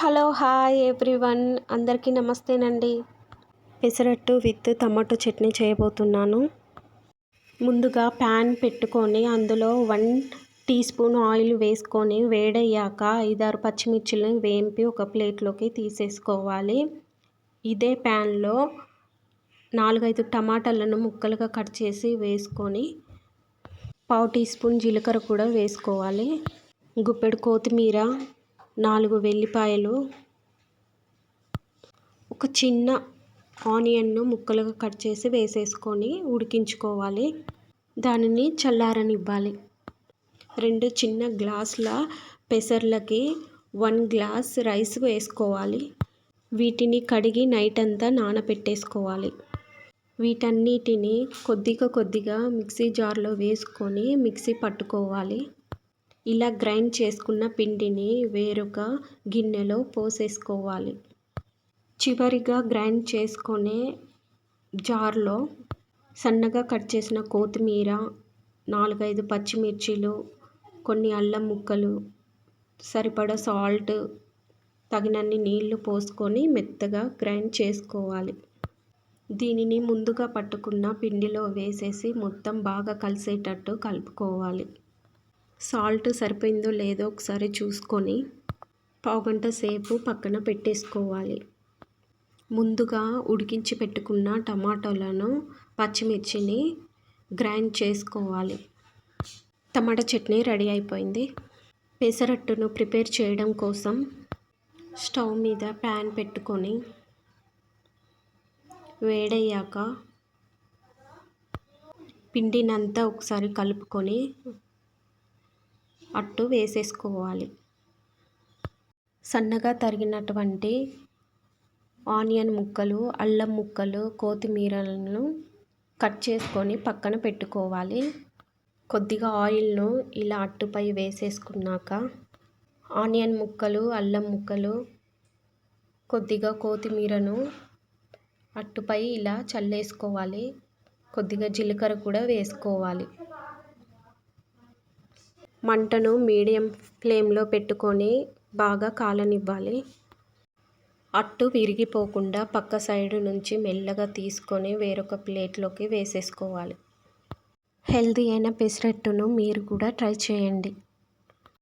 Hello hi everyone, అందరికీ నమస్తేనండి. Pesarattu with tomato chutney చేయబోతున్నాను. ముందుగా ప్యాన్ పెట్టుకొని అందులో 1 టీ స్పూన్ ఆయిల్ వేసుకొని వేడయ్యాక 5-6 పచ్చిమిర్చిలను వేంపి ఒక ప్లేట్లోకి తీసేసుకోవాలి. ఇదే ప్యాన్లో 4-5 టమాటాలను ముక్కలుగా కట్ చేసి వేసుకొని 1/2 టీ స్పూన్ జీలకర్ర కూడా వేసుకోవాలి. గుప్పెడు కొత్తిమీర, 4 వెల్లిపాయలు, ఒక చిన్న ఆనియన్ను ముక్కలుగా కట్ చేసి వేసేసుకొని ఉడికించుకోవాలి. దానిని చల్లారనివ్వాలి. 2 చిన్న గ్లాసుల పెసర్లకి 1 గ్లాస్ రైస్ వేసుకోవాలి. వీటిని కడిగి నైట్ అంతా నానబెట్టేసుకోవాలి. వీటన్నిటిని కొద్దిగా మిక్సీ జార్లో వేసుకొని మిక్సీ పట్టుకోవాలి. ఇలా గ్రైండ్ చేసుకున్న పిండిని వేరొక గిన్నెలో పోసేసుకోవాలి. చివరిగా గ్రైండ్ చేసుకునే జార్లో సన్నగా కట్ చేసిన కొత్తిమీర, 4-5 పచ్చిమిర్చీలు, కొన్ని అల్లం ముక్కలు, సరిపడా సాల్ట్, తగినన్ని నీళ్లు పోసుకొని మెత్తగా గ్రైండ్ చేసుకోవాలి. దీనిని ముందుగా పట్టుకున్న పిండిలో వేసేసి మొత్తం బాగా కలిసేటట్టు కలుపుకోవాలి. సాల్ట్ సరిపోయిందో లేదో ఒకసారి చూసుకొని 1/2 గంట సేపు పక్కన పెట్టేసుకోవాలి. ముందుగా ఉడికించి పెట్టుకున్న టమాటోలను, పచ్చిమిర్చిని గ్రైండ్ చేసుకోవాలి. టమాటా చట్నీ రెడీ అయిపోయింది. పెసరట్టును ప్రిపేర్ చేయడం కోసం స్టవ్ మీద ప్యాన్ పెట్టుకొని వేడయ్యాక పిండినంతా ఒకసారి కలుపుకొని అట్టు వేసేసుకోవాలి. సన్నగా తరిగినటువంటి ఆనియన్ ముక్కలు, అల్లం ముక్కలు, కొత్తిమీరలను కట్ చేసుకొని పక్కన పెట్టుకోవాలి. కొద్దిగా ఆయిల్ను ఇలా అట్టుపై వేసేసుకున్నాక ఆనియన్ ముక్కలు, అల్లం ముక్కలు, కొద్దిగా కొత్తిమీరను అట్టుపై ఇలా చల్లేసుకోవాలి. కొద్దిగా జీలకర్ర కూడా వేసుకోవాలి. మంటను మీడియం ఫ్లేమ్లో పెట్టుకొని బాగా కాలనివ్వాలి. అట్టు విరిగిపోకుండా పక్క సైడ్ నుంచి మెల్లగా తీసుకొని వేరొక ప్లేట్లోకి వేసేసుకోవాలి. హెల్తీ అయిన పెసరట్టును మీరు కూడా ట్రై చేయండి.